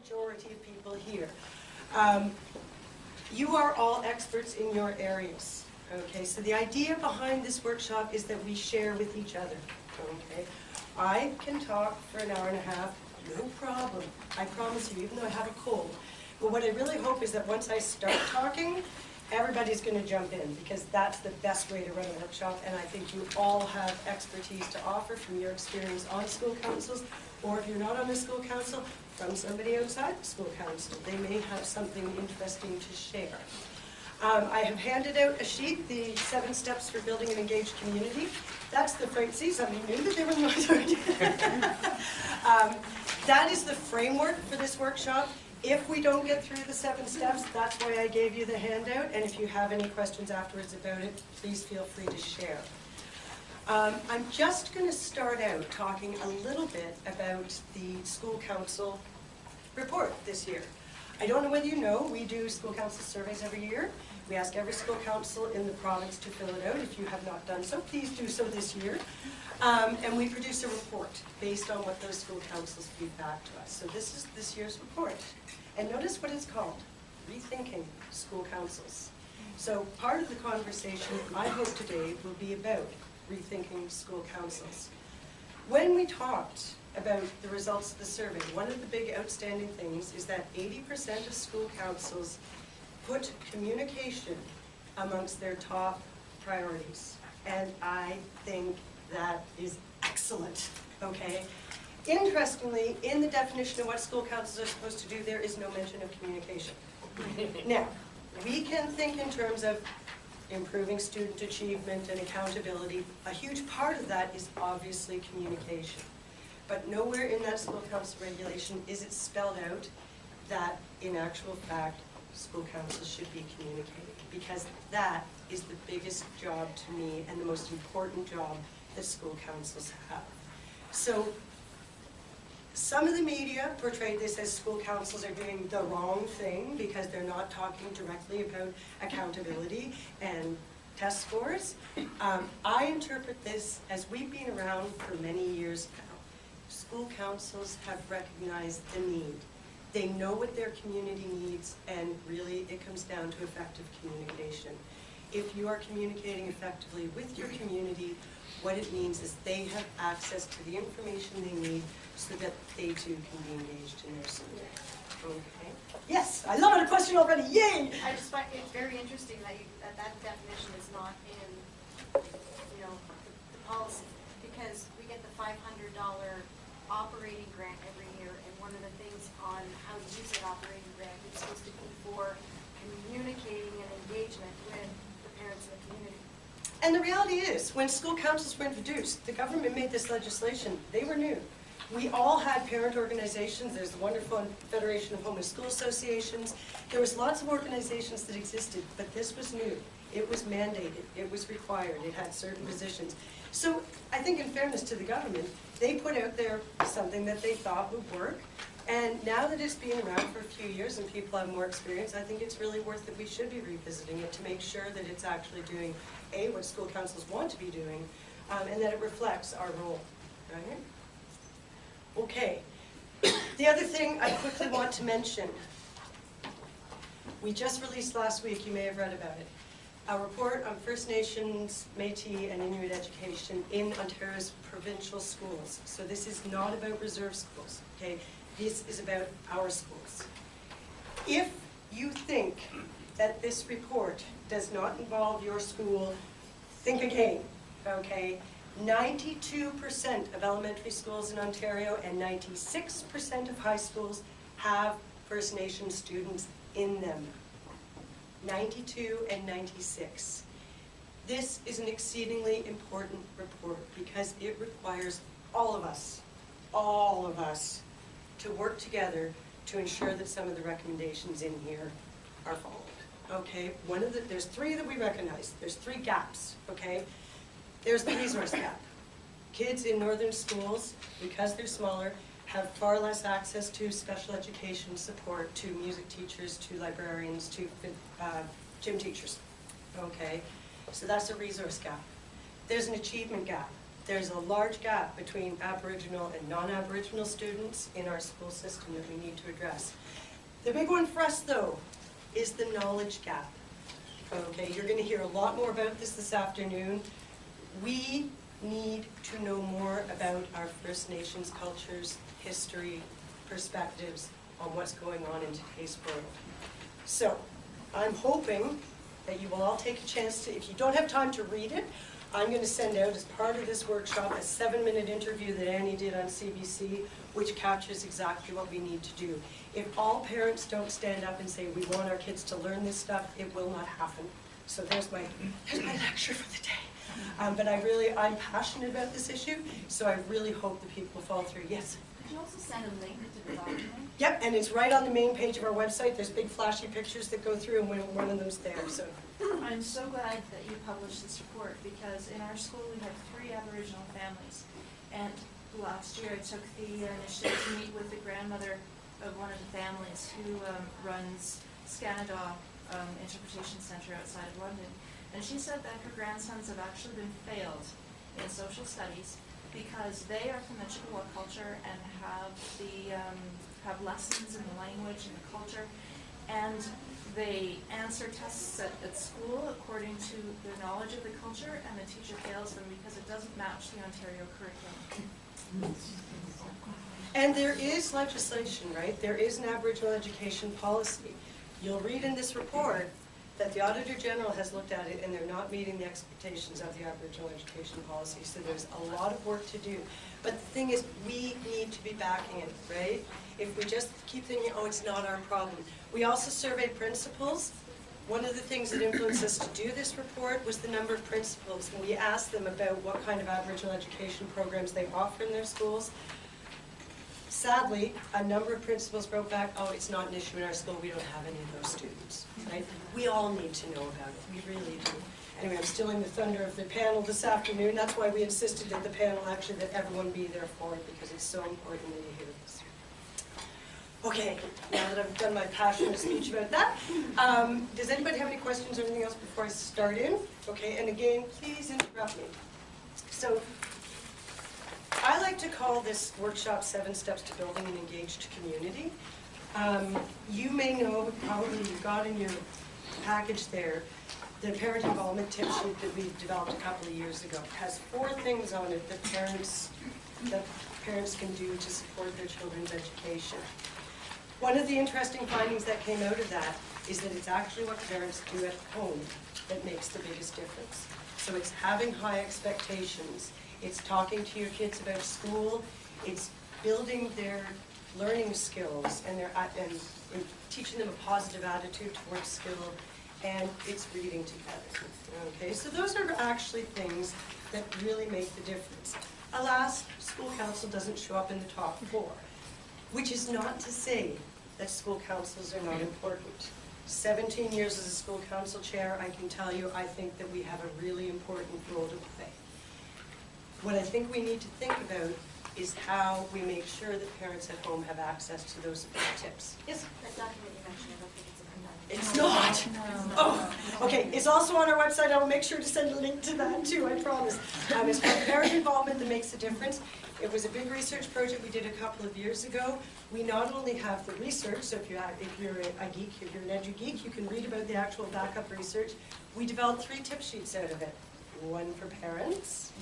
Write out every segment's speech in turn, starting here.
majority of people here. You are all experts in your areas, okay? So the idea behind this workshop is that we share with each other, okay? I can talk for an hour and a half, no problem. I promise you, even though I have a cold. But what I really hope is that once I start talking, everybody's going to jump in, because that's the best way to run a workshop, and I think you all have expertise to offer from your experience on school councils, or if you're not on the school council, from somebody outside the school council. They may have something interesting to share. I have handed out a sheet, the 7 steps for building an engaged community. That's the frame. See, somebody knew that they were not doing it. That is the framework for this workshop. If we don't get through the 7 steps, that's why I gave you the handout, and if you have any questions afterwards about it, please feel free to share. I'm just going to start out talking a little bit about the school council report this year. I don't know whether you know, we do school council surveys every year. We ask every school council in the province to fill it out. If you have not done so, please do so this year. And we produce a report based on what those school councils feed back to us. So this is this year's report. And notice what it's called, Rethinking School Councils. So part of the conversation, I hope today, will be about rethinking school councils. When we talked about the results of the survey, one of the big outstanding things is that 80% of school councils put communication amongst their top priorities. And I think that is excellent, okay? Interestingly, in the definition of what school councils are supposed to do, there is no mention of communication. Now, we can think in terms of improving student achievement and accountability. A huge part of that is obviously communication. But nowhere in that school council regulation is it spelled out that, in actual fact, school councils should be communicating, because that is the biggest job to me and the most important job that school councils have. So some of the media portrayed this as school councils are doing the wrong thing because they're not talking directly about accountability and test scores. I interpret this as we've been around for many years now. School councils have recognized the need. They know what their community needs, and really it comes down to effective communication. If you are communicating effectively with your community, what it means is they have access to the information they need so that they too can be engaged in their school. Okay. Yes, I love it, a question already, yay! I just find it very interesting that that definition is not in, the policy, because we get the $500 operating grant every year, and one of the things on how to use that operating grant is supposed to be for communicating and engagement with the parents in the community. And the reality is, when school councils were introduced, the government made this legislation. They were new. We all had parent organizations. There's the wonderful Federation of Home and School Associations. There was lots of organizations that existed, but this was new. It was mandated. It was required. It had certain positions. So I think in fairness to the government, they put out there something that they thought would work. And now that it's been around for a few years and people have more experience, I think it's really worth that we should be revisiting it to make sure that it's actually doing, A, what school councils want to be doing, and that it reflects our role, right? Okay. The other thing I quickly want to mention, we just released last week, you may have read about it, a report on First Nations, Métis, and Inuit education in Ontario's provincial schools. So this is not about reserve schools, okay? This is about our schools. If you think that this report does not involve your school, think again, okay? 92% of elementary schools in Ontario and 96% of high schools have First Nation students in them. 92 and 96. This is an exceedingly important report because it requires all of us, to work together to ensure that some of the recommendations in here are followed. Okay, there's 3 that we recognize. There's 3 gaps, okay? There's the resource gap. Kids in northern schools, because they're smaller, have far less access to special education support, to music teachers, to librarians, to gym teachers, okay? So that's a resource gap. There's an achievement gap. there's a large gap between Aboriginal and non-Aboriginal students in our school system that we need to address. The big one for us, though, is the knowledge gap. Okay, you're going to hear a lot more about this afternoon. We need to know more about our First Nations cultures, history, perspectives on what's going on in today's world. So, I'm hoping that you will all take a chance to, if you don't have time to read it, I'm going to send out as part of this workshop a 7-minute interview that Annie did on CBC, which captures exactly what we need to do. If all parents don't stand up and say, we want our kids to learn this stuff, it will not happen. So there's my lecture for the day. But I'm passionate about this issue, so I really hope that people follow through. Yes? Could you also send a link to the document? Yep, and it's right on the main page of our website. There's big flashy pictures that go through, and one of them's there. So I'm so glad that you published this report, because in our school we have 3 Aboriginal families. And last year I took the initiative to meet with the grandmother of one of the families who runs Scanada Interpretation Centre outside of London. And she said that her grandsons have actually been failed in social studies because they are from the Chippewa culture and have lessons in the language and the culture, and they answer tests at school according to their knowledge of the culture, and the teacher fails them because it doesn't match the Ontario curriculum. And there is legislation, right? There is an Aboriginal education policy. You'll read in this report that the Auditor General has looked at it and they're not meeting the expectations of the Aboriginal education policy. So there's a lot of work to do. But the thing is, we need to be backing it, right? If we just keep thinking, oh, it's not our problem. We also surveyed principals. One of the things that influenced us to do this report was the number of principals. And we asked them about what kind of Aboriginal education programs they offer in their schools. Sadly, a number of principals wrote back, oh, it's not an issue in our school, we don't have any of those students, right? We all need to know about it, we really do. Anyway, I'm stealing the thunder of the panel this afternoon. That's why we insisted that the panel actually, that everyone be there for it, because it's so important that you hear this. Okay, now that I've done my passionate speech about that, does anybody have any questions or anything else before I start in? Okay, and again, please interrupt me. So, I like to call this workshop 7 Steps to Building an Engaged Community. You may know, probably you got in your package there, the parent involvement tip sheet that we developed a couple of years ago. It has 4 things on it that parents can do to support their children's education. One of the interesting findings that came out of that is that it's actually what parents do at home that makes the biggest difference. So it's having high expectations. It's talking to your kids about school. It's building their learning skills and teaching them a positive attitude towards skill, and it's reading together. Okay, so those are actually things that really make the difference. Alas, school council doesn't show up in the top 4, which is not to say that school councils are not important. 17 years as a school council chair, I can tell you, I think that we have a really important role to play. What I think we need to think about is how we make sure that parents at home have access to those tips. Yes? That document you mentioned, I don't think it's in the It's not? Oh, okay. It's also on our website. I will make sure to send a link to that too, I promise. It's called Parent Involvement That Makes a Difference. It was a big research project we did a couple of years ago. We not only have the research, so if you're a geek, if you're an edu geek, you can read about the actual backup research. We developed 3 tip sheets out of it. 1 for parents,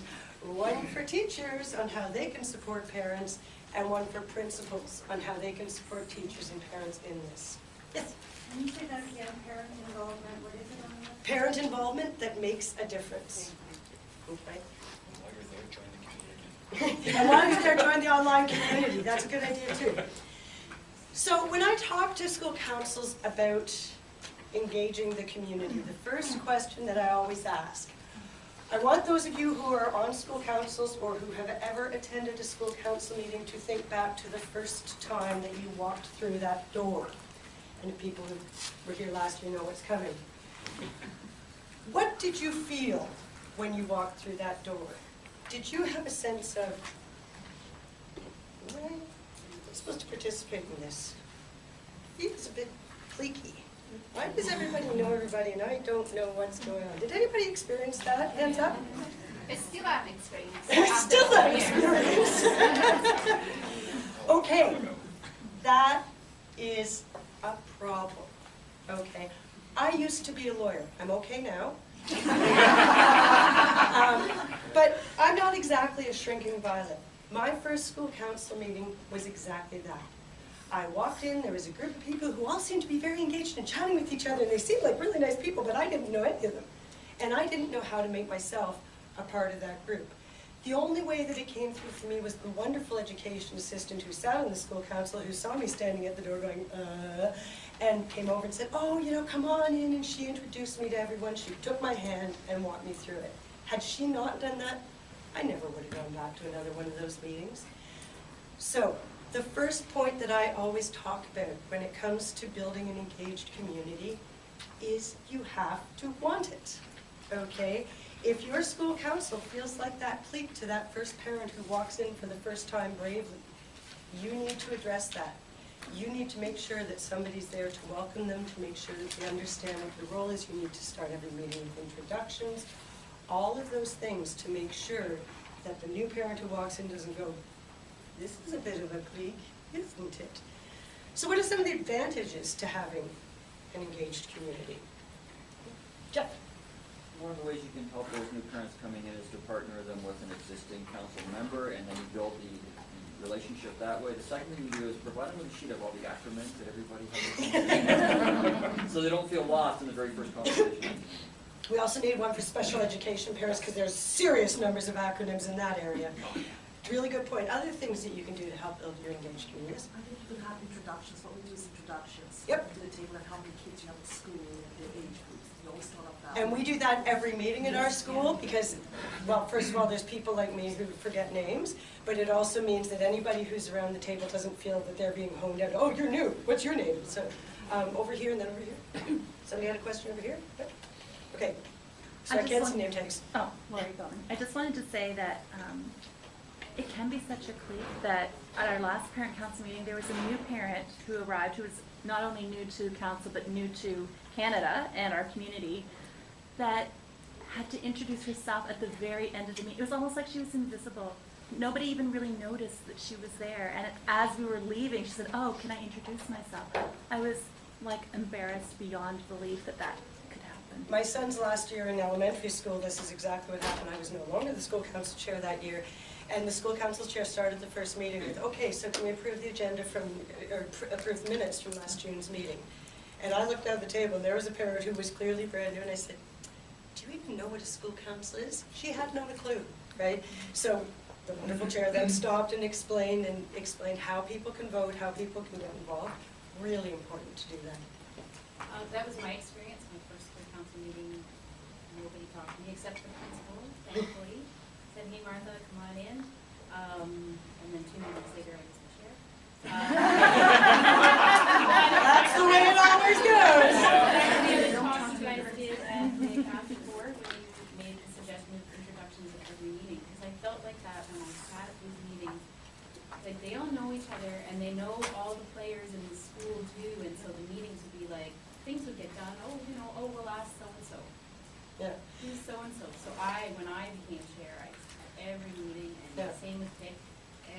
1 for teachers on how they can support parents, and 1 for principals on how they can support teachers and parents in this. Yes? Can you say that again, parent involvement, what is it on that? Parent involvement that makes a difference. Okay. And while you're there, join the online community. That's a good idea too. So when I talk to school councils about engaging the community, the first question that I always ask, I want those of you who are on school councils or who have ever attended a school council meeting to think back to the first time that you walked through that door. And if people who were here last year know what's coming. What did you feel when you walked through that door? Did you have a sense of, well, I'm supposed to participate in this? It was a bit cliquey. Why does everybody know everybody and I don't know what's going on? Did anybody experience that? Hands up? It's still an experience. It's still an experience. Okay, that is a problem, okay? I used to be a lawyer. I'm okay now. But I'm not exactly a shrinking violet. My first school council meeting was exactly that. I walked in, there was a group of people who all seemed to be very engaged and chatting with each other, and they seemed like really nice people, but I didn't know any of them. And I didn't know how to make myself a part of that group. The only way that it came through for me was the wonderful education assistant who sat on the school council, who saw me standing at the door going, and came over and said, oh, you know, come on in, and she introduced me to everyone. She took my hand and walked me through it. Had she not done that, I never would have gone back to another one of those meetings. So, the first point that I always talk about when it comes to building an engaged community is you have to want it, okay? If your school council feels like that clique to that first parent who walks in for the first time bravely, you need to address that. You need to make sure that somebody's there to welcome them, to make sure that they understand what the role is. You need to start every meeting with introductions. All of those things to make sure that the new parent who walks in doesn't go, this is a bit of a clique, isn't it? So what are some of the advantages to having an engaged community? Jeff? One of the ways you can help those new parents coming in is to partner them with an existing council member, and then you build the relationship that way. The second thing you do is provide them with a sheet of all the acronyms that everybody has, so they don't feel lost in the very first conversation. We also need one for special education parents because there's serious numbers of acronyms in that area. Really good point. Other things that you can do to help build your engaged communities? I think you can have introductions. What we do is introductions. Yep. To the table and how many kids you have at school and their age groups. You always start off that. And we do that every meeting in our school because, well, first of all, there's people like me who forget names, but it also means that anybody who's around the table doesn't feel that they're being honed out. Oh, you're new. What's your name? So over here and then over here. Somebody had a question over here? Okay. So I can't see name tags. Oh, where are you going? I just wanted to say that it can be such a clique that at our last parent council meeting, there was a new parent who arrived who was not only new to council but new to Canada and our community that had to introduce herself at the very end of the meeting. It was almost like she was invisible. Nobody even really noticed that she was there. And as we were leaving, she said, oh, can I introduce myself? I was like embarrassed beyond belief that that could happen. My son's last year in elementary school, this is exactly what happened. I was no longer the school council chair that year. And the school council chair started the first meeting with, okay, so can we approve the agenda from, or approve the minutes from last June's meeting? And I looked down the table and there was a parent who was clearly brand new and I said, do you even know what a school council is? She had not a clue, right? So the wonderful chair then stopped and explained how people can vote, how people can get involved. Really important to do that. That was my experience. My first school council meeting, nobody talked to me except the principal, thankfully. Said, hey Martha, come on in. And then 2 minutes later, I was the chair. That's the way it always goes. The talks you guys did at the council board when you made the suggestion of introductions at every meeting, because I felt like that when I sat at these meetings. Like they all know each other and they know all the players in the school too, and so the meetings would be like, things would get done, oh, you know, oh, we'll ask so-and-so. Yeah. Who's so-and-so? So when I became chair, I at every meeting, and Yeah. same with Dick,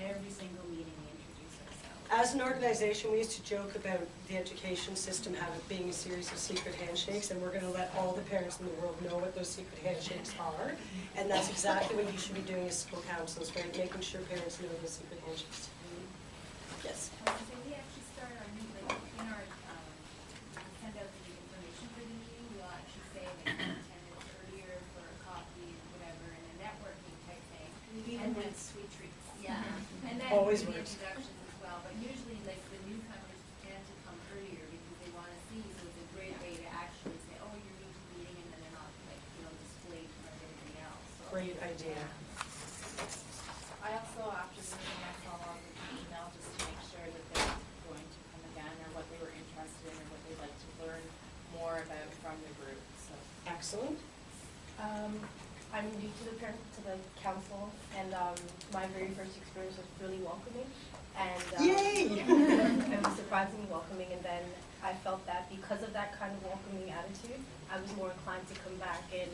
every single meeting we introduce ourselves. As an organization, we used to joke about the education system being a series of secret handshakes, and we're going to let all the parents in the world know what those secret handshakes are. And that's exactly what you should be doing as school councils, right? Making sure parents know the secret handshakes. Yes? So we actually start our new, like, in our, send out the information for the meeting, we'll actually say that 10 minutes earlier for a coffee, whatever, and a networking type thing. Even with sweet treats. Yeah, and then Always do the works. introductions as well, but usually like the newcomers tend to come earlier because they wanna see, so it's a great way to actually say, oh, you're new to the meeting, and then they're not like, displayed in front of everybody else, so. Great idea. I also, after the meeting, I follow up with an email just to make sure that they're going to come again, or what they were interested in, or what they'd like to learn more about from the group, so. Excellent. I'm new to the council, and my very first experience was really welcoming, and Yay! it was surprisingly welcoming. And then I felt that because of that kind of welcoming attitude, I was more inclined to come back and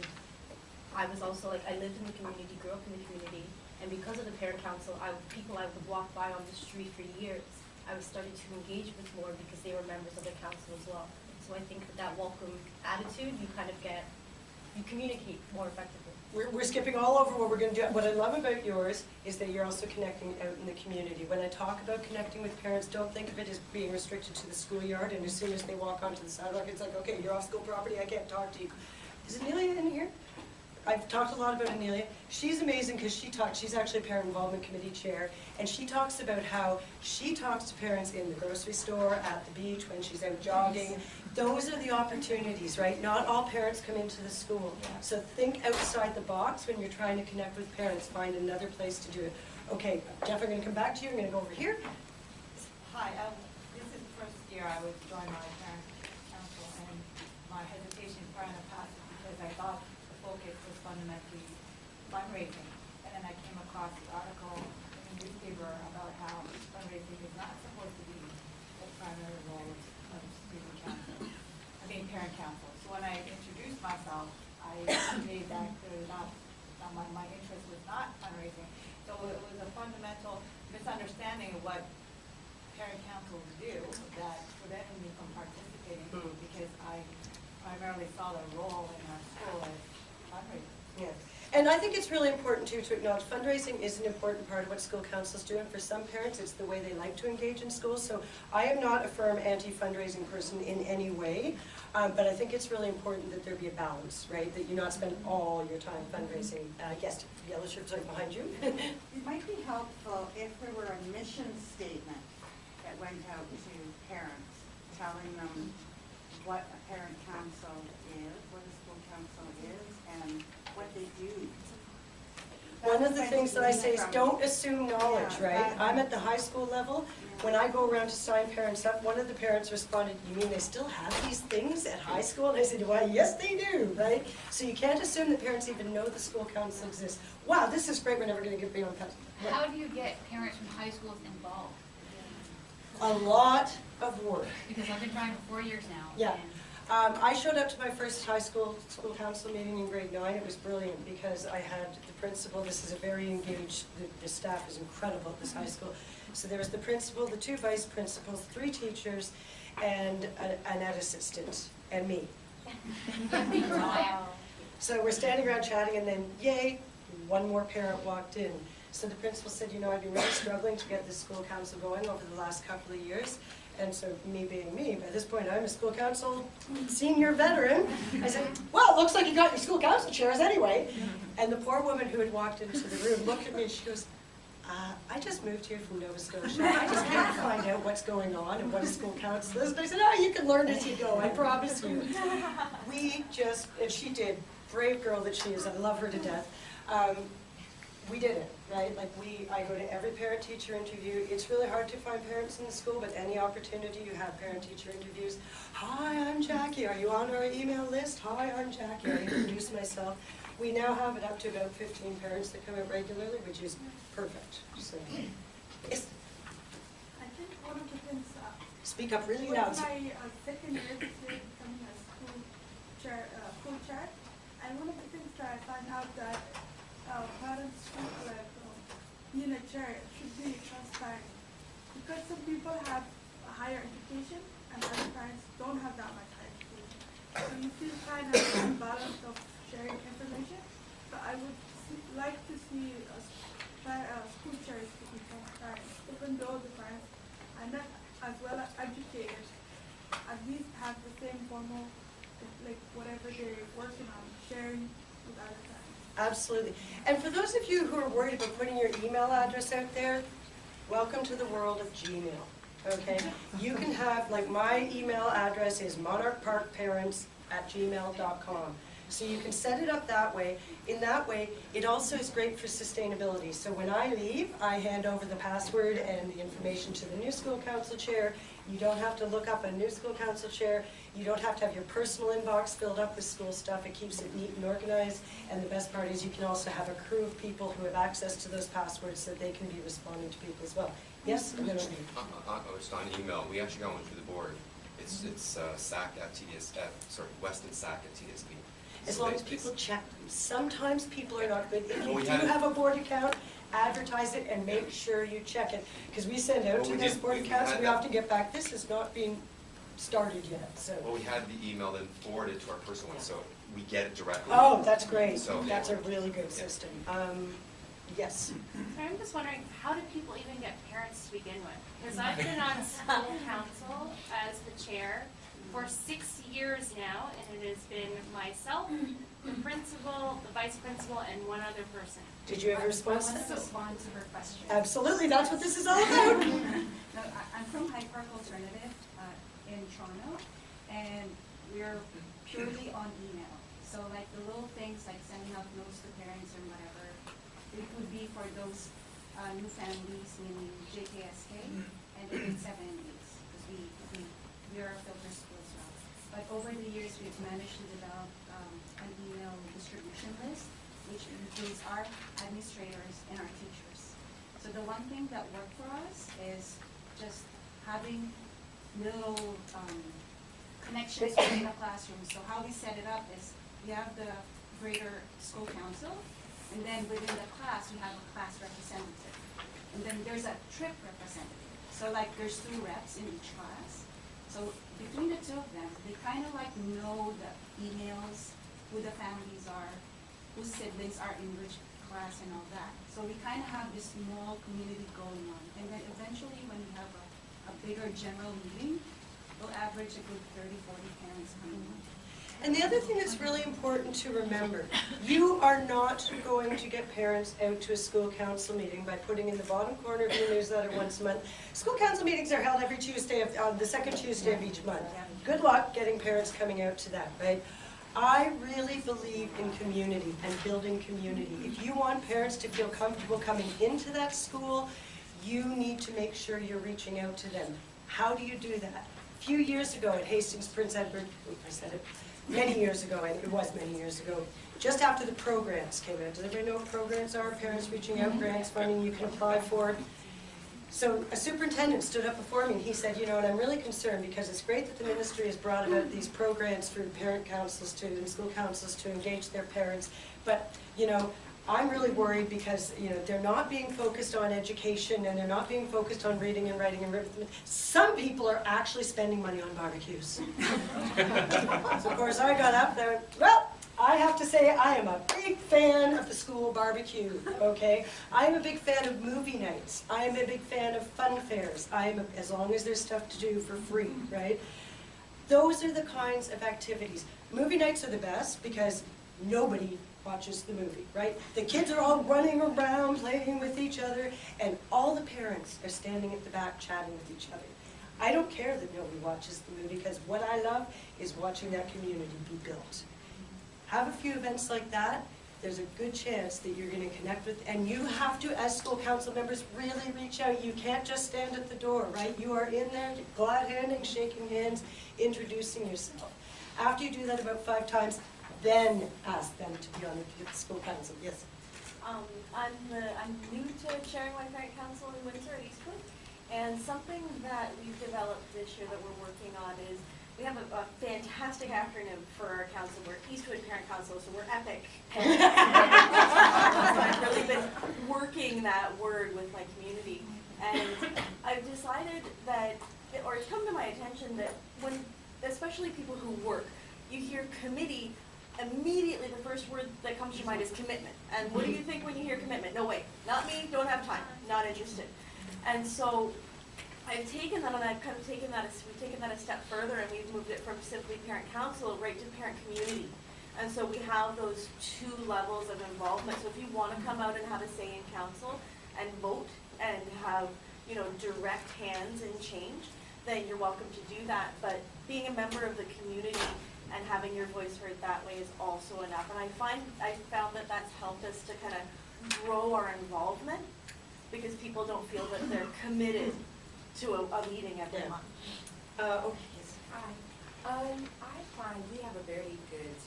I was also like, I lived in the community, grew up in the community, and because of the parent council, people I would walk by on the street for years, I was starting to engage with more because they were members of the council as well. So I think with that welcome attitude, you kind of you communicate more effectively. We're skipping all over what we're going to do. What I love about yours is that you're also connecting out in the community. When I talk about connecting with parents, don't think of it as being restricted to the schoolyard, and as soon as they walk onto the sidewalk, it's like, okay, you're off school property, I can't talk to you. Is Amelia in here? I've talked a lot about Amelia. She's amazing because she's actually a parent involvement committee chair, and she talks about how she talks to parents in the grocery store, at the beach, when she's out jogging. Those are the opportunities, right? Not all parents come into the school. So think outside the box when you're trying to connect with parents. Find another place to do it. Okay, Jeff, I'm going to come back to you. I'm going to go over here. Hi, this is the first year I was joining my parent council, and my hesitation prior to passing because I thought the focus was fundamentally fundraising. And then I came across the article in the newspaper about how fundraising is not supposed to be the primary role of student council, parent council. So when I introduced myself, I made that clear that my interest was not fundraising. So it was a fundamental misunderstanding of what parent councils do that prevented me from participating because I primarily saw the role in our school as fundraising. Yeah. And I think it's really important too to acknowledge fundraising is an important part of what school councils do, and for some parents it's the way they like to engage in schools. So I am not a firm anti-fundraising person in any way, but I think it's really important that there be a balance, right? That you not spend all your time fundraising. Yes, yellow shirt's right behind you. It might be helpful if there were a mission statement that went out to parents, telling them what a parent council is, what a school council is, and what they do. One of the things that I say is don't assume knowledge, right? I'm at the high school level. When I go around to sign parents up, one of the parents responded, "You mean they still have these things at high school?" And I said, "Why, yes they do," right? So you can't assume that parents even know the school council exists. Wow, this is great, we're never going to get beyond council. How do you get parents from high schools involved? A lot of work. Because I've been trying for 4 years now. Yeah. I showed up to my first high school council meeting in grade 9. It was brilliant because I had the principal. This is a very engaged, the staff is incredible at this high school. So there was the principal, the 2 vice principals, 3 teachers, and an ed assistant, and me. So we're standing around chatting, and then, yay, one more parent walked in. So the principal said, you know, I've been really struggling to get this school council going over the last couple of years. And so me being me, by this point I'm a school council senior veteran. I said, well, it looks like you got your school council chairs anyway. And the poor woman who had walked into the room looked at me and she goes, I just moved here from Nova Scotia. I just can't find out what's going on and what a school council is. And I said, oh, you can learn as you go, I promise you. And she did, brave girl that she is, I love her to death. We did it, right? Like I go to every parent-teacher interview. It's really hard to find parents in the school, but any opportunity you have parent-teacher interviews. Hi, I'm Jacqui. Are you on our email list? Hi, I'm Jacqui. I introduce myself. We now have it up to about 15 parents that come out regularly, which is perfect. So, yes. I think one of the things. Speak up really loud. With my second year this year becoming a school chair, and one of the things that I found out that parents should be in a chair should be transparent, because some people have a higher education and other parents don't have that much higher education. So you feel kind of unbalanced of sharing information. So I would like to see school chairs to be transparent, even though the parents are not as well as educated, at least have the same formal, like whatever they're working on, sharing with other parents. Absolutely. And for those of you who are worried about putting your email address out there, welcome to the world of Gmail. Okay? You can have, like, my email address is monarchparkparents@gmail.com. So you can set it up that way. In that way, it also is great for sustainability. So when I leave, I hand over the password and the information to the new school council chair. You don't have to look up a new school council chair. You don't have to have your personal inbox filled up with school stuff. It keeps it neat and organized. And the best part is you can also have a crew of people who have access to those passwords so that they can be responding to people as well. Yes? And then just on email, we actually got one through the board. It's SAC at TDS, Weston SAC at TDSB. as long as people check them. Sometimes people are not good. If Well, you we do had it- have a board account, advertise it and make sure you check it. Because we send out Well, to we those did- board we accounts, had we that- often get back, this is not being started yet, so. Well, we had the email then forwarded to our personal one, so we get it directly. Oh, that's great. So- That's a really good system. Yes. So I'm just wondering, how do people even get parents to begin with? Because I've been on school council as the chair for 6 years now, and it has been myself, the principal, the vice principal, and one other person. Did you have a response? I want to respond to her question. Absolutely, that's what this is all about. No, I'm from Hyde Park Alternative in Toronto, and we're purely on email. So like the little things like sending out notes to parents or whatever, it would be for those new families, meaning JKSK, and grade 7 and 8, because we are a filter school as well. But over the years, we've managed to develop an email distribution list, which includes our administrators and our teachers. So the one thing that worked for us is just having little connections within the classroom. So how we set it up is we have the greater school council, and then within the class, we have a class representative. And then there's a trip representative. So like there's 2 reps in each class. So between the 2 of them, they kind of like know the emails, who the families are, whose siblings are in which class and all that. So we kind of have this small community going on. And then eventually when we have a bigger general meeting, we'll average a good 30, 40 parents coming on. And the other thing that's really important to remember, you are not going to get parents out to a school council meeting by putting in the bottom corner of your newsletter once a month. School council meetings are held every Tuesday, the second Tuesday of each month. Good luck getting parents coming out to that, right? I really believe in community and building community. If you want parents to feel comfortable coming into that school, you need to make sure you're reaching out to them. How do you do that? A few years ago at Hastings Prince Edward, I said it, many years ago, and it was many years ago, just after the programs came out. Does everybody know what programs are? Parents reaching out, grants, funding you can apply for. So a superintendent stood up before me and he said, you know, and I'm really concerned because it's great that the ministry has brought about these programs for parent councils to, and school councils to engage their parents, but, you know, I'm really worried because, you know, they're not being focused on education and they're not being focused on reading and writing and arithmetic. Some people are actually spending money on barbecues. So of course I got up there, well, I have to say I am a big fan of the school barbecue, okay? I am a big fan of movie nights. I am a big fan of fun fairs. As long as there's stuff to do for free, right? Those are the kinds of activities. Movie nights are the best because nobody watches the movie, right? The kids are all running around, playing with each other, and all the parents are standing at the back chatting with each other. I don't care that nobody watches the movie because what I love is watching that community be built. Have a few events like that, there's a good chance that you're going to connect with, and you have to, as school council members, really reach out. You can't just stand at the door, right? You are in there, glad handing, shaking hands, introducing yourself. After you do that about 5 times, then ask them to be on the school council. Yes? I'm new to chairing my parent council in Windsor at Eastwood, and something that we've developed this year that we're working on is we have a fantastic acronym for our council. We're Eastwood Parent Council, so we're EPIC. I've really been working that word with my community, and I've decided that, or it's come to my attention that when, especially people who work, you hear committee, immediately the first word that comes to your mind is commitment. And what do you think when you hear commitment? No way, not me, don't have time, not interested. And so I've taken that and I've kind of taken that, we've taken that a step further and we've moved it from simply parent council right to parent community. And so we have those 2 levels of involvement. So if you want to come out and have a say in council and vote and have, you know, direct hands in change, then you're welcome to do that. But being a member of the community and having your voice heard that way is also enough. And I found that that's helped us to kind of grow our involvement because people don't feel that they're committed to a meeting every month. Okay, yes. Hi. I find we have a very good,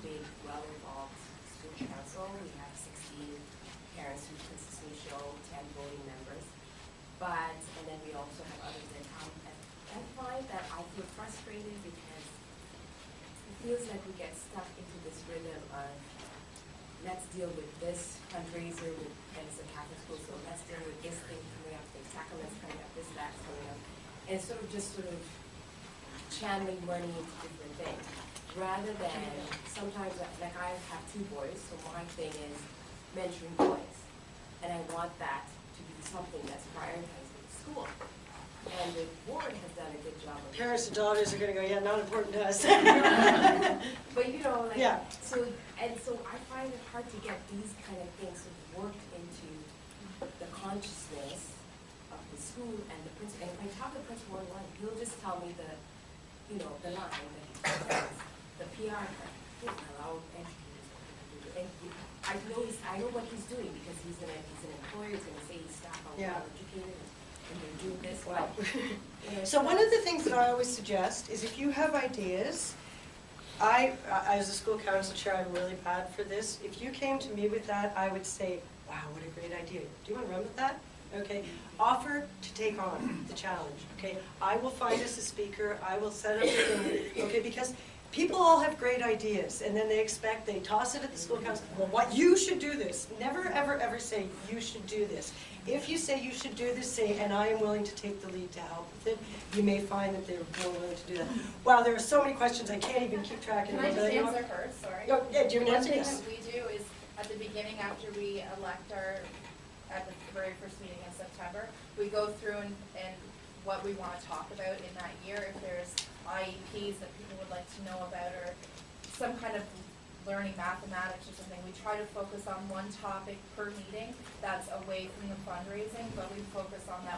big, well-involved school council. We have 16 parents who consistently show 10 voting members. And then we also have others that come. And I find that I feel frustrated because feels like we get stuck into this rhythm of, let's deal with this fundraiser with, and it's a Catholic school, so let's deal with this thing coming up, the sacrament's coming up, this, that's coming up. And sort of channeling money into different things. Rather than, sometimes, like I have 2 boys, so my thing is mentoring boys. And I want that to be something that's prioritized in school. And the board has done a good job of it. Parents and daughters are gonna go, yeah, not important to us. But you know, like, Yeah. so I find it hard to get these kind of things sort of worked into the consciousness of the school and the principal. And if I talk to principal one, he'll just tell me the line that he says, the PR part, allow educators to do it. And I know what he's doing because he's an employer, he's gonna say his staff are well educated and they're doing this. Wow. But, So one of the things that I always suggest is if you have ideas, as a school council chair, I'm really bad for this. If you came to me with that, I would say, wow, what a great idea. Do you want to run with that? Okay. Offer to take on the challenge. Okay. I will find us a speaker. I will set up a thing. Okay. Because people all have great ideas, and then they toss it at the school council. Well, what you should do this. Never, ever, ever say you should do this. If you say you should do this, say, and I am willing to take the lead to help with it, you may find that they're more willing to do that. Wow, there are so many questions, I can't even keep track of them. Can I just answer first, sorry? Oh, yeah, do you want to answer? One thing Yes. that we do is, at the beginning, after we elect at the very first meeting in September, we go through and what we want to talk about in that year. If there's IEPs that people would like to know about, or some kind of learning mathematics or something, we try to focus on one topic per meeting that's away from the fundraising, but we focus on that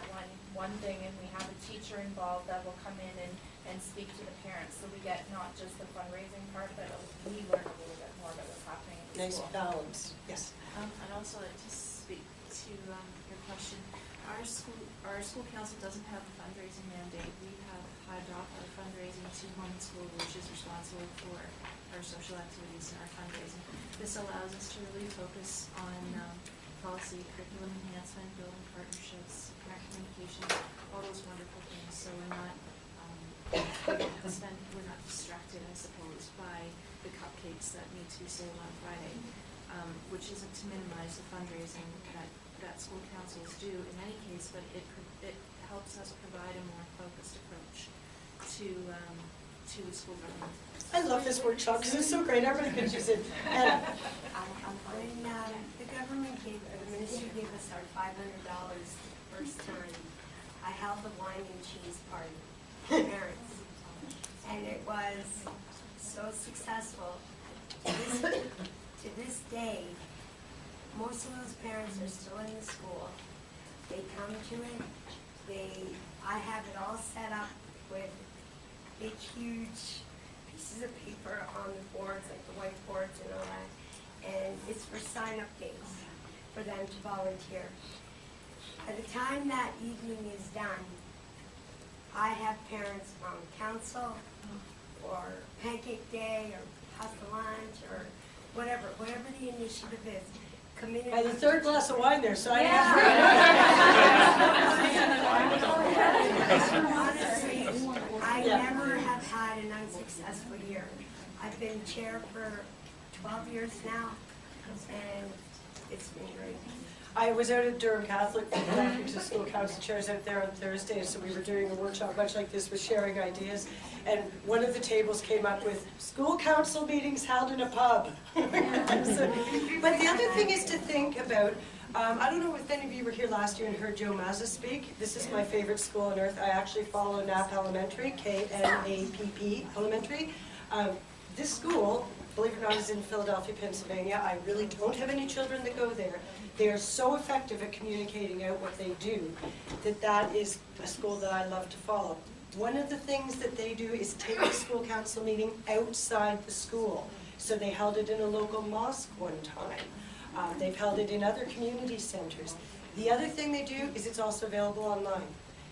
one thing, and we have a teacher involved that will come in and speak to the parents, so we get not just the fundraising part, but we learn a little bit more about what's happening in the Nice school. balance, yes. I'd also like to speak to your question. Our school council doesn't have a fundraising mandate. We have hived off our fundraising to Home School, which is responsible for our social activities and our fundraising. This allows us to really focus on policy, curriculum enhancement, building partnerships, parent communication, all those wonderful things. So we're not distracted, I suppose, by the cupcakes that need to be sold on Friday, which isn't to minimize the fundraising that school councils do in any case, but it helps us provide a more focused approach to the school government. I love this workshop because it's so great. Everybody can use it. And When the government the ministry gave us our $500 the first time, I held the wine and cheese party for parents. And it was so successful. To this day, most of those parents are still in the school. They come to it. I have it all set up with big, huge pieces of paper on the boards, like the whiteboards and all that. And it's for sign-up days for them to volunteer. By the time that evening is done, I have parents on council or pancake day or pasta lunch or whatever the initiative is. Come in. by the third glass of wine there, so I Honestly, I never have had an unsuccessful year. I've been chair for 12 years now, and it's been great. I was out at Durham Catholic, talking to school council chairs out there on Thursday, so we were doing a workshop much like this, with sharing ideas, and one of the tables came up with school council meetings held in a pub. But the other thing is to think about, I don't know if any of you were here last year and heard Joe Mazza speak. This is my favorite school on earth. I actually follow Knapp Elementary, K-N-A-P-P Elementary. This school, believe it or not, is in Philadelphia, Pennsylvania. I really don't have any children that go there. They are so effective at communicating out what they do that is a school that I love to follow. One of the things that they do is take the school council meeting outside the school. So they held it in a local mosque one time. They've held it in other community centers. The other thing they do is it's also available online.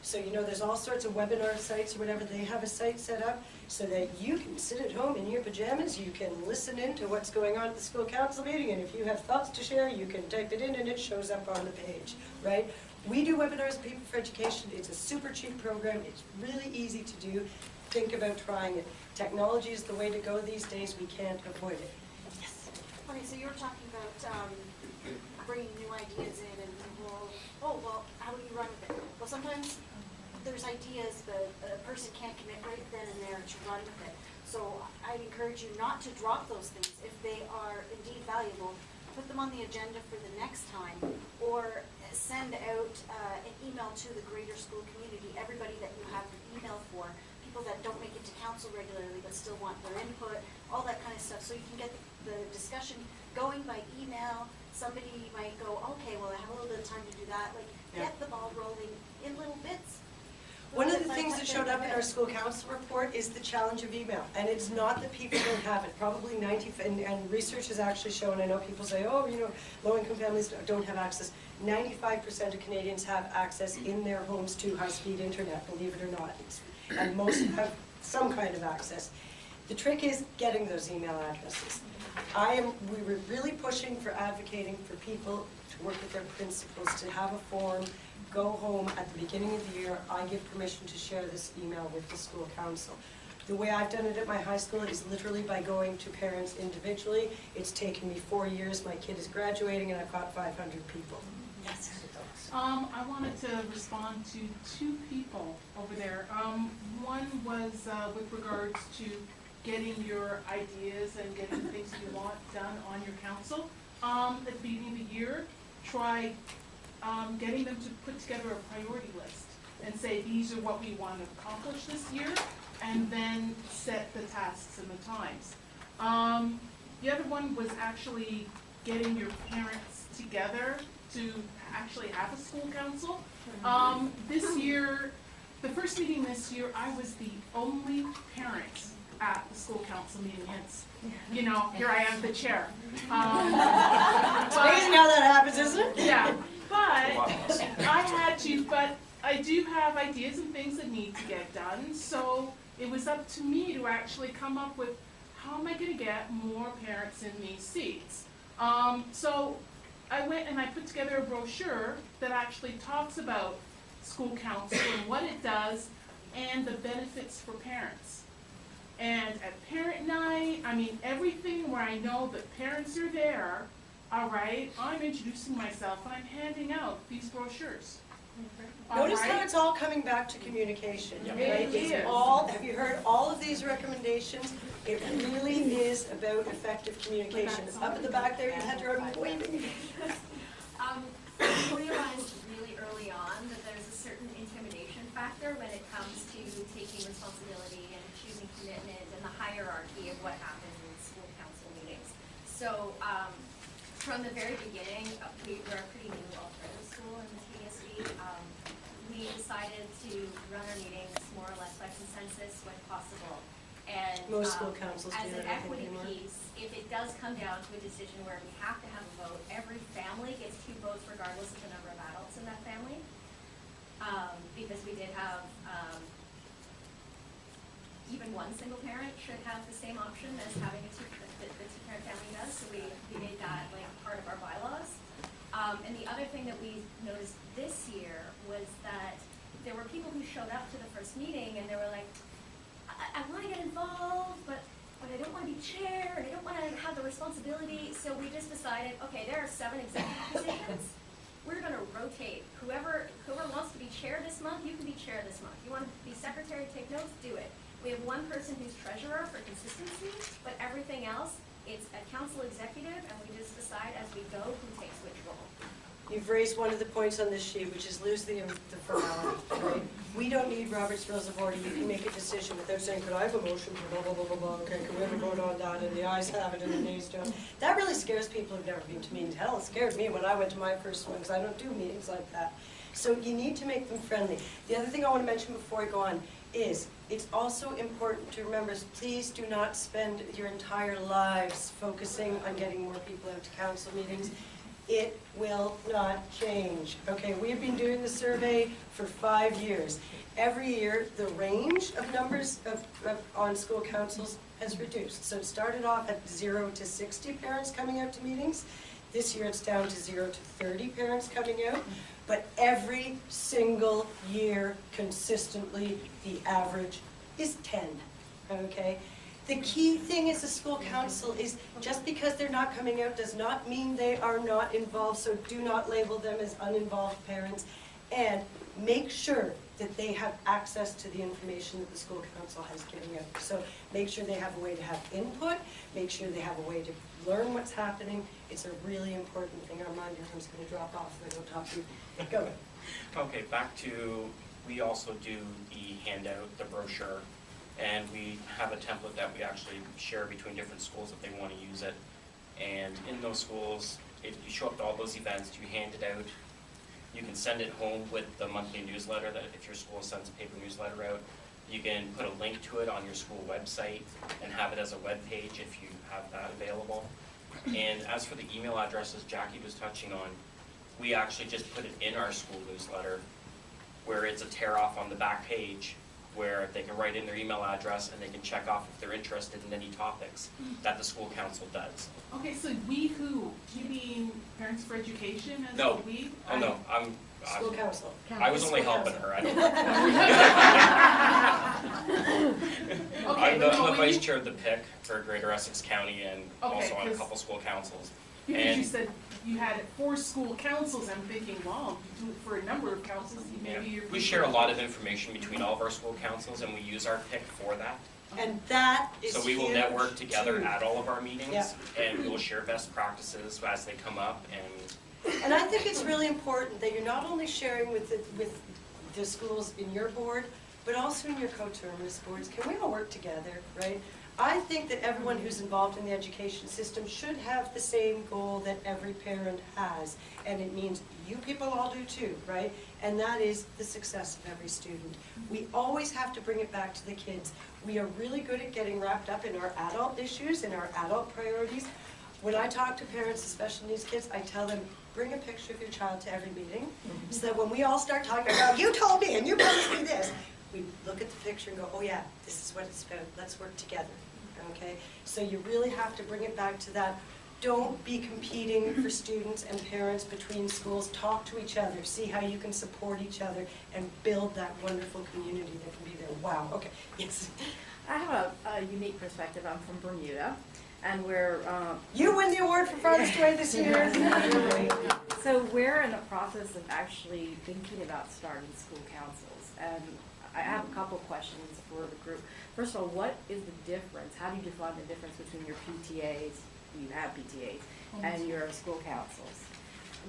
So there's all sorts of webinar sites or whatever. They have a site set up so that you can sit at home in your pajamas, you can listen in to what's going on at the school council meeting, and if you have thoughts to share, you can type it in and it shows up on the page, right? We do webinars, People for Education. It's a super cheap program. It's really easy to do. think about trying it. Technology is the way to go these days, we can't avoid it. Okay, so you were talking about bringing new ideas in and the whole, oh, well, how do you run with it? Well, sometimes there's ideas, but a person can't commit right then and there to run with it. So I'd encourage you not to drop those things. If they are indeed valuable, put them on the agenda for the next time, or send out an email to the greater school community, everybody that you have an email for, people that don't make it to council regularly but still want their input, all that kind of stuff, so you can get the discussion going by email. Somebody might go, okay, well, I have a little bit of time to do that, like, get the ball rolling in little bits. One of the things that showed up in our school council report is the challenge of email, and it's not that people don't have it. Probably 90, and research has actually shown, I know people say, oh, you know, low-income families don't have access. 95% of Canadians have access in their homes to high-speed internet, believe it or not. And most have some kind of access. The trick is getting those email addresses. We were really pushing for advocating for people to work with their principals, to have a forum, go home at the beginning of the year, I give permission to share this email with the school council. The way I've done it at my high school is literally by going to parents individually. It's taken me 4 years, my kid is graduating, and I've got 500 people. Yes. I wanted to respond to 2 people over there. One was with regards to getting your ideas and getting the things you want done on your council. At the beginning of the year, try getting them to put together a priority list and say, these are what we want to accomplish this year, and then set the tasks and the times. The other one was actually getting your parents together to actually have a school council. This year, the first meeting this year, I was the only parent at the school council meeting. Hence, you know, here I am, the chair. It's amazing how that happens, isn't it? Yeah, but I do have ideas and things that need to get done, so it was up to me to actually come up with how am I going to get more parents in these seats. So I went and I put together a brochure that actually talks about school council and what it does and the benefits for parents. And at parent night, I mean, everything where I know that parents are there, all right, I'm introducing myself and I'm handing out these brochures. Notice how it's all coming back to communication, right? It It's is. all, have you heard all of these recommendations? It really is about effective communication. Up at the back there, you had your own waving. We realized really early on that there's a certain intimidation factor when it comes to taking responsibility and choosing commitment and the hierarchy of what happens in school council meetings. So from the very beginning, we're a pretty new alternative school in the TSD. We decided to run our meetings more or less by consensus when possible. And Most school councils as do an it, I think, equity anymore. piece, if it does come down to a decision where we have to have a vote, every family gets 2 votes regardless of the number of adults in that family. Because we did have, even one single parent should have the same option as having the 2-parent family does, so we made that like part of our bylaws. And the other thing that we noticed this year was that there were people who showed up to the first meeting and they were like, I want to get involved, but I don't want to be chair, and I don't want to have the responsibility. So we just decided, okay, there are 7 executive positions. We're going to rotate. Whoever wants to be chair this month, you can be chair this month. You want to be secretary, take notes, do it. We have one person who's treasurer for consistency, but everything else, it's a council executive, and we just decide as we go who takes which role. You've raised one of the points on this sheet, which is lose the formality, right? We don't need Robert's Rules of Order. You can make a decision without saying, could I have a motion for blah, blah, blah, blah, blah, okay, can we have a vote on that, and the ayes have it, and the nays don't. That really scares people who've never been to meetings. Hell, it scared me when I went to my first one, because I don't do meetings like that. So you need to make them friendly. The other thing I want to mention before I go on is, it's also important to remember, please do not spend your entire lives focusing on getting more people out to council meetings. It will not change. Okay, we've been doing the survey for 5 years. Every year, the range of numbers on school councils has reduced. So it started off at 0 to 60 parents coming out to meetings. This year it's down to 0 to 30 parents coming out. But every single year, consistently, the average is 10, okay? The key thing as a school council is just because they're not coming out does not mean they are not involved, so do not label them as uninvolved parents. And make sure that they have access to the information that the school council has given out. So make sure they have a way to have input, make sure they have a way to learn what's happening. It's a really important thing. Armand, your arm's going to drop off if I don't talk to you. Go. Okay, back to, we also do the handout, the brochure, and we have a template that we actually share between different schools if they want to use it. And in those schools, if you show up to all those events, you hand it out. You can send it home with the monthly newsletter, that if your school sends a paper newsletter out, you can put a link to it on your school website and have it as a web page if you have that available. And as for the email addresses Jacqui was touching on, we actually just put it in our school newsletter where it's a tear off on the back page where they can write in their email address and they can check off if they're interested in any topics that the school council does. Okay, so we who? Do you mean Parents for Education as No. a we? Oh no, I'm School council. I was only helping her. I don't. I'm the vice chair of the PIC for Greater Essex County and also on a couple school councils. Because you said you had it for school councils, I'm thinking, well, you do it for a number of councils, maybe you're... We share a lot of information between all of our school councils and we use our PIC for that. And that is So we will huge, network together too. at all of our meetings Yeah. and we will share best practices as they come up. And I think it's really important that you're not only sharing with the schools in your board, but also in your coterminous boards. Can we all work together, right? I think that everyone who's involved in the education system should have the same goal that every parent has. And it means you people all do too, right? And that is the success of every student. We always have to bring it back to the kids. We are really good at getting wrapped up in our adult issues and our adult priorities. When I talk to parents of special needs kids, I tell them, bring a picture of your child to every meeting, so that when we all start talking about, you told me and you promised me this, we look at the picture and go, oh yeah, this is what it's about, let's work together, okay? So you really have to bring it back to that. Don't be competing for students and parents between schools. Talk to each other, see how you can support each other and build that wonderful community that can be there. Wow, okay, yes. I have a unique perspective. I'm from Bermuda, and we're... You win the award for farthest away this year. So we're in the process of actually thinking about starting school councils, and I have a couple of questions for the group. First of all, what is the difference? How do you define the difference between your PTAs, you have PTAs, and your school councils?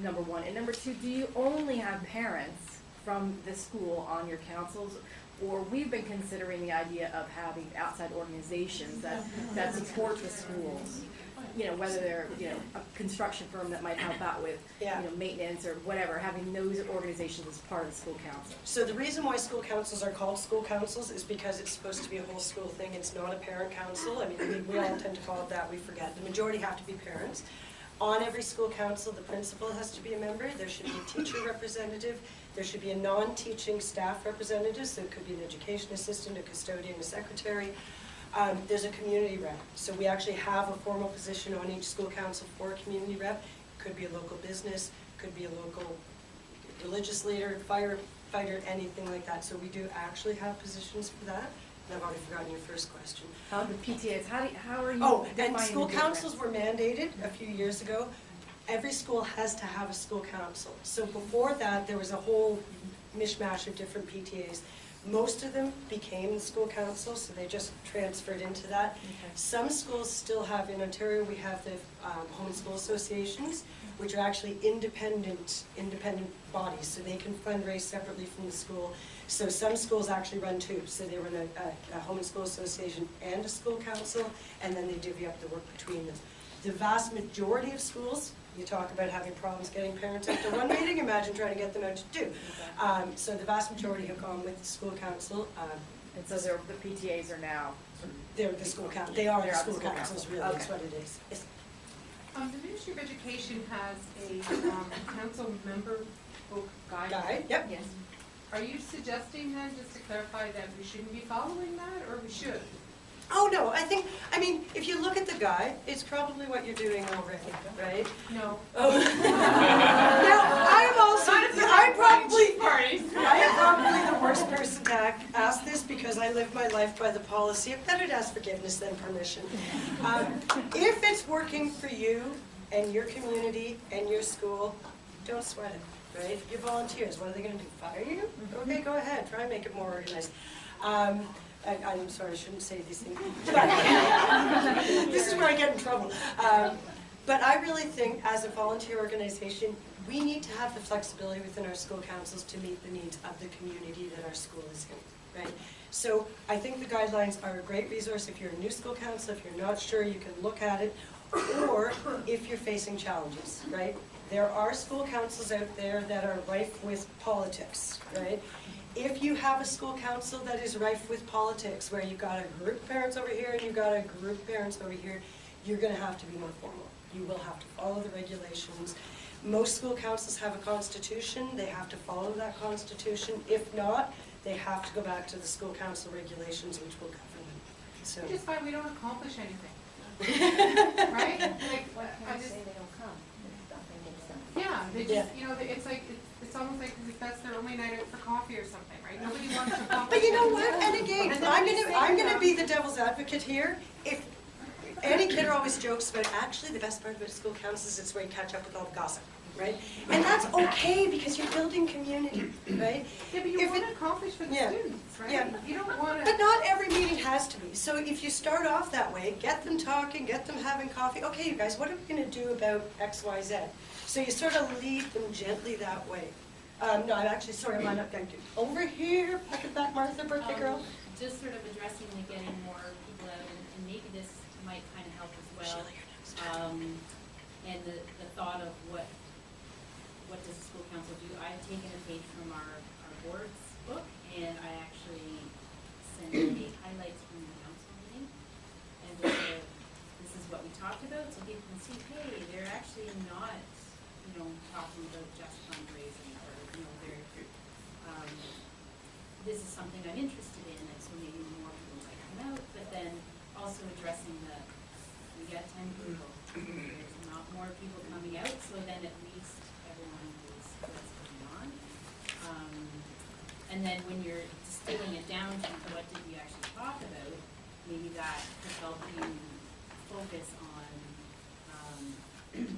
Number one. And number two, do you only have parents from the school on your councils? Or we've been considering the idea of having outside organizations that support the schools. You know, whether they're, you know, a construction firm that might help out with, you know, maintenance or whatever, having those organizations as part of the school council. So the reason why school councils are called school councils is because it's supposed to be a whole school thing. It's not a parent council. I mean, we all tend to call it that, we forget. The majority have to be parents. On every school council, the principal has to be a member. There should be a teacher representative. There should be a non-teaching staff representative, so it could be an education assistant, a custodian, a secretary. There's a community rep. So we actually have a formal position on each school council for a community rep. Could be a local business, could be a local religious leader, firefighter, anything like that. So we do actually have positions for that. And I've already forgotten your first question. How the PTAs, how are you Oh, defining and school the councils were mandated a few years ago. Every school has to have a school council. So before that, there was a whole mishmash of different PTAs. Most of them became the school council, so they just transferred into that. Okay. Some schools still have, in Ontario, we have the home and school associations, which are actually independent bodies, so they can fundraise separately from the school. So some schools actually run two, so they run a home and school association and a school council, and then they divvy up the work between them. The vast majority of schools, you talk about having problems getting parents out to one meeting, imagine trying to get them out to two. So the vast majority have gone with the school council. And so the PTAs are now sort of... They're the school council. They are the school councils, really, that's what it is. Yes. The Ministry of Education has a council member book guide. Guide, yep. Yes. Are you suggesting then, just to clarify, that we shouldn't be following that, or we should? Oh, no, I mean, if you look at the guide, it's probably what you're doing already, right? No. Oh. Now, I'm also, I probably, parties. right? probably the worst person to ask this because I live my life by the policy of better to ask forgiveness than permission. If it's working for you and your community and your school, don't sweat it, right? Your volunteers, what are they gonna do, fire you? Okay, go ahead, try and make it more organized. I'm sorry, I shouldn't say these things. This is where I get in trouble. But I really think as a volunteer organization, we need to have the flexibility within our school councils to meet the needs of the community that our school is in, right? So I think the guidelines are a great resource if you're a new school council, if you're not sure, you can look at it, or if you're facing challenges, right? There are school councils out there that are rife with politics, right? If you have a school council that is rife with politics, where you've got a group of parents over here and you've got a group of parents over here, you're gonna have to be more formal. You will have to follow the regulations. Most school councils have a constitution, they have to follow that constitution. If not, they have to go back to the school council regulations, which will govern them. So. I just find we don't accomplish anything. Right? Like, I just. They don't come, nothing gets done. Yeah, they just, you know, it's like, it's almost like that's their only night out for coffee or something, right? Nobody wants to accomplish. But you know what, and again, And I'm gonna be the devil's advocate here. If any kid always jokes about, actually, the best part about a school council is it's where you catch up with all the gossip, right? And that's okay, because you're building community, right? Yeah, but you want to accomplish for the students, right? Yeah. You don't want to. But not every meeting has to be. So if you start off that way, get them talking, get them having coffee. Okay, you guys, what are we gonna do about X, Y, Z? So you sort of lead them gently that way. No, I'm actually, sorry, I'm not going to. Over here, back at that Martha birthday girl. Just sort of addressing the getting more people out, and maybe this might kind of help as well. And the thought of what does the school council do? I've taken a page from our board's book, and I actually sent a highlights from the council meeting, and this is what we talked about, so people can see, hey, they're actually not, you know, talking about just fundraising, or, you know, they're, this is something I'm interested in, and so maybe more people might come out, but then also addressing we got 10 people, there's not more people coming out, so then at least everyone knows what's going on. And then when you're distilling it down to what did we actually talk about, maybe that could help you focus on, you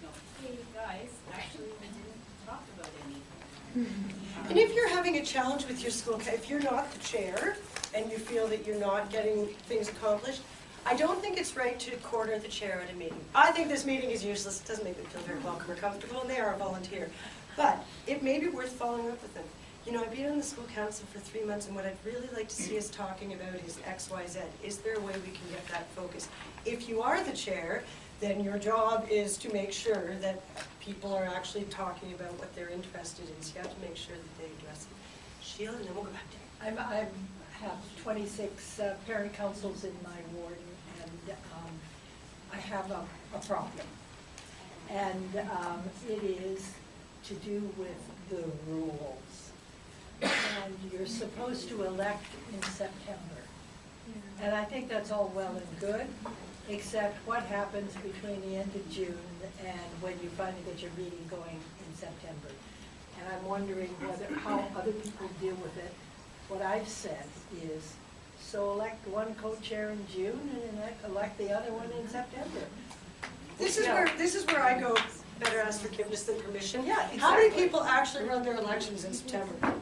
know, hey guys, actually we didn't talk about anything. And if you're having a challenge with your school, if you're not the chair and you feel that you're not getting things accomplished, I don't think it's right to corner the chair at a meeting. I think this meeting is useless, it doesn't make them feel very welcome or comfortable, and they are a volunteer. But it may be worth following up with them. You know, I've been on the school council for 3 months, and what I'd really like to see us talking about is X, Y, Z. Is there a way we can get that focus? If you are the chair, then your job is to make sure that people are actually talking about what they're interested in. So you have to make sure that they address it. Sheila, and then we'll go back to you. I have 26 parent councils in my ward, and I have a problem. And it is to do with the rules. And you're supposed to elect in September. And I think that's all well and good, except what happens between the end of June and when you finally get your meeting going in September. And I'm wondering how other people deal with it. What I've said is, so elect one co-chair in June and elect the other one in September. This is where I go, better ask forgiveness than permission. Yeah, exactly. How many people actually run their elections in September?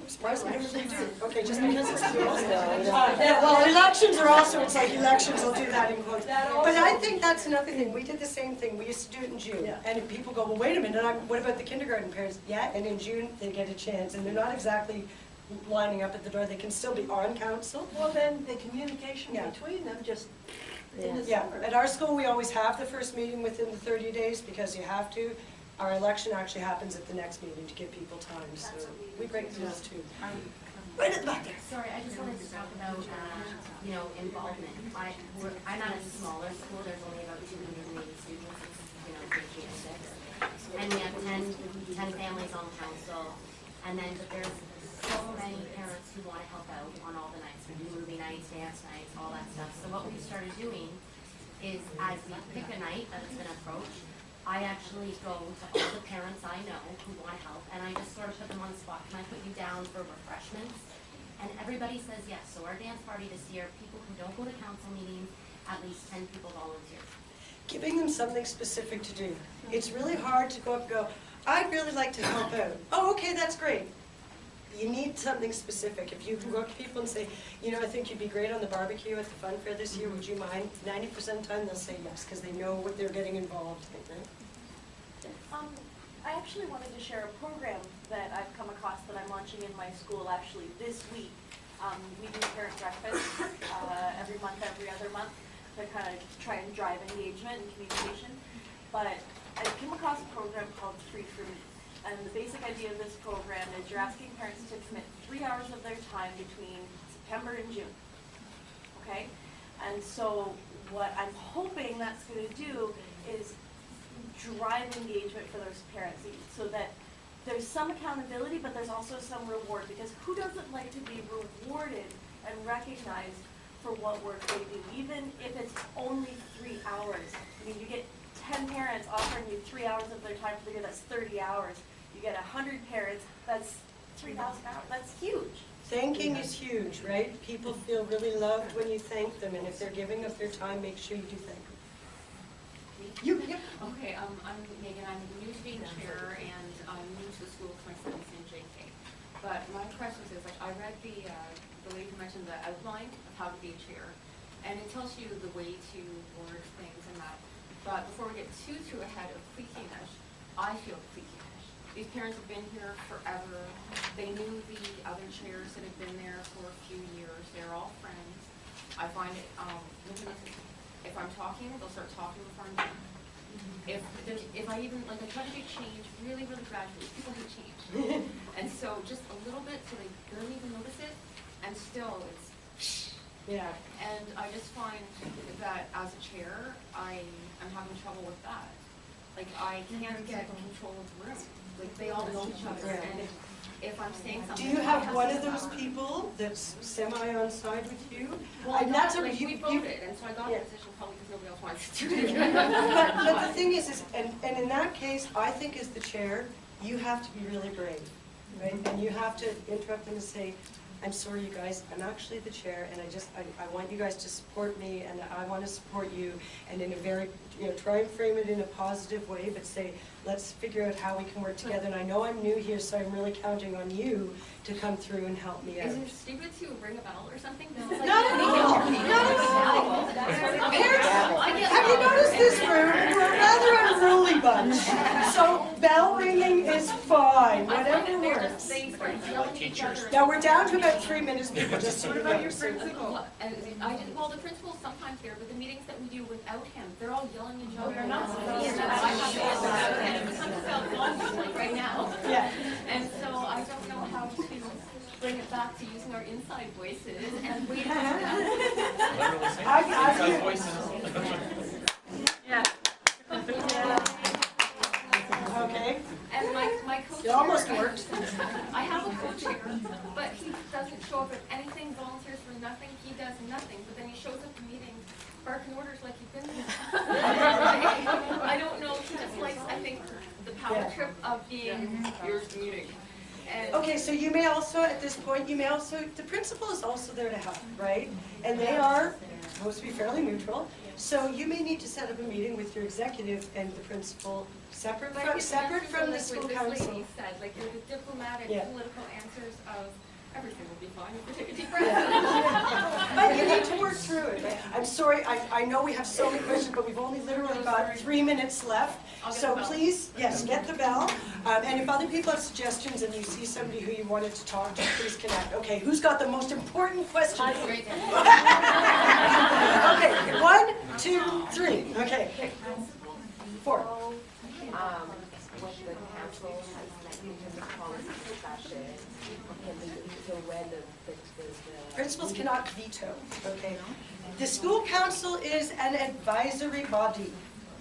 Surprisingly, they do. Okay, just because it's the rules. Yeah, well, elections are also, it's like elections will do that in quotes. But I think that's another thing. We did the same thing. We used to do it in June. And if people go, well, wait a minute, what about the kindergarten parents? Yeah, and in June, they get a chance. And they're not exactly lining up at the door. They can still be on council. Well, then the communication between them just in the summer. At our school, we always have the first meeting within the 30 days because you have to. Our election actually happens at the next meeting to give people time, so we break the rules too. Right at the back there. Sorry, I just wanted to talk about, you know, involvement. I'm at a smaller school, there's only about 280 students, you know, K to 6. And we have 10 families on council, and then but there's so many parents who want to help out on all the nights. We do movie nights, dance nights, all that stuff. So what we've started doing is as we pick a night that's been approached, I actually go to all the parents I know who want to help, and I just sort of put them on the spot. Can I put you down for refreshments? And everybody says yes. So our dance party this year, people who don't go to council meetings, at least 10 people volunteered. Giving them something specific to do. It's really hard to go up and go, I'd really like to help out. Oh, okay, that's great. You need something specific. If you can go up to people and say, you know, I think you'd be great on the barbecue at the fun fair this year, would you mind? 90% of the time they'll say yes, because they know what they're getting involved in, right? I actually wanted to share a program that I've come across that I'm launching in my school actually this week. We do parent breakfast every month, every other month, to kind of try and drive engagement and communication. But I came across a program called Free for Me. And the basic idea of this program is you're asking parents to commit 3 hours of their time between September and June. Okay? And so what I'm hoping that's going to do is drive engagement for those parents so that there's some accountability, but there's also some reward, because who doesn't like to be rewarded and recognized for what work they do, even if it's only 3 hours. I mean, you get 10 parents offering you 3 hours of their time for the year, that's 30 hours. You get 100 parents, that's 3,000 hours, that's huge. Thanking is huge, right? People feel really loved when you thank them, and if they're giving up their time, make sure you do thank them. Okay, I'm Megan, I'm new to being chair, and I'm new to the school because my son is in Jacqui. But my question is, like, I read the lady who mentioned the outline of how to be a chair, and it tells you the way to word things and that. But before we get too ahead of cliquey-ish, I feel cliquey-ish. These parents have been here forever. They knew the other chairs that have been there for a few years. They're all friends. I find it, if I'm talking, they'll start talking before I'm done. If I even, like, I try to do change really gradually. People hate change. And so just a little bit so they barely even notice it, and still it's, yeah. And I just find that as a chair, I'm having trouble with that. Like, I can't get control of the room. Like, they all know each other, Yeah. and if I'm saying something. Do you have one of those people that's semi on side with you? Well, we voted, and so I got the position probably because nobody else wants to do it. But the thing is and in that case, I think as the chair, you have to be really brave, right? And you have to interrupt them and say, I'm sorry, you guys, I'm actually the chair, and I want you guys to support me, and I want to support you, and in a very, try and frame it in a positive way, but say, let's figure out how we can work together, and I know I'm new here, so I'm really counting on you to come through and help me out. Is it stupid to ring a bell or something? No. Have you noticed this room? We're a rather unruly bunch, so bell ringing is fine, whatever works. Now, we're down to about 3 minutes, people, just What about your principal? Well, the principal's sometimes there, but the meetings that we do without him, they're all yelling at each other. They're not supposed to. Right now. Yeah. And so I don't know how to bring it back to using our inside voices and wait for Inside voices. Yeah. Okay. And my co-chair. It almost worked. I have a co-chair, but he doesn't show up at anything, volunteers for nothing, he does nothing, but then he shows up to meetings, barking orders like he's been there. I don't know, he just likes, I think, the power trip of being, here's the meeting. Okay, so you may also, at this point, the principal is also there to help, right? And they are supposed to be fairly neutral. So you may need to set up a meeting with your executive and the principal, separate from the school council. Like this lady said, like, you're the diplomatic, political answers of everything will be fine if we take a deep breath. But you need to work through it. I'm sorry, I know we have so many questions, but we've only literally got 3 minutes left. So please, yes, get the bell. And if other people have suggestions and you see somebody who you wanted to talk to, please connect. Okay, who's got the most important question? Okay, 1, 2, 3. Okay. 4. When the council has the policy discussion, so when the Principals cannot veto, okay? The school council is an advisory body,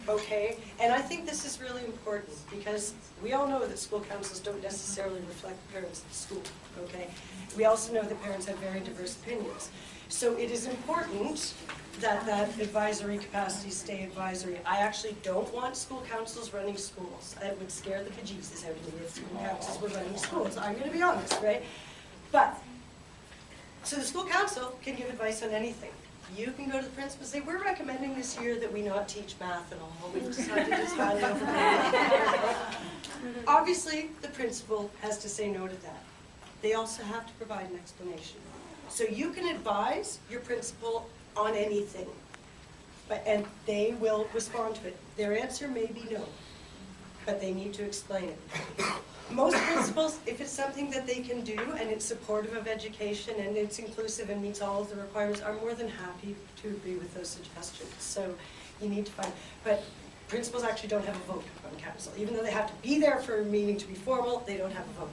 okay? And I think this is really important because we all know that school councils don't necessarily reflect the parents of the school, okay? We also know that parents have very diverse opinions. So it is important that advisory capacity stay advisory. I actually don't want school councils running schools. It would scare the bejesus out of me if school councils were running schools. I'm gonna be honest, right? But, so the school council can give advice on anything. You can go to the principal and say, we're recommending this year that we not teach math at all. We've decided to value over math. Obviously, the principal has to say no to that. They also have to provide an explanation. So you can advise your principal on anything, and they will respond to it. Their answer may be no, but they need to explain it. Most principals, if it's something that they can do and it's supportive of education and it's inclusive and meets all of the requirements, are more than happy to agree with those suggestions. So you need to find, but principals actually don't have a vote on council. Even though they have to be there for a meeting to be formal, they don't have a vote.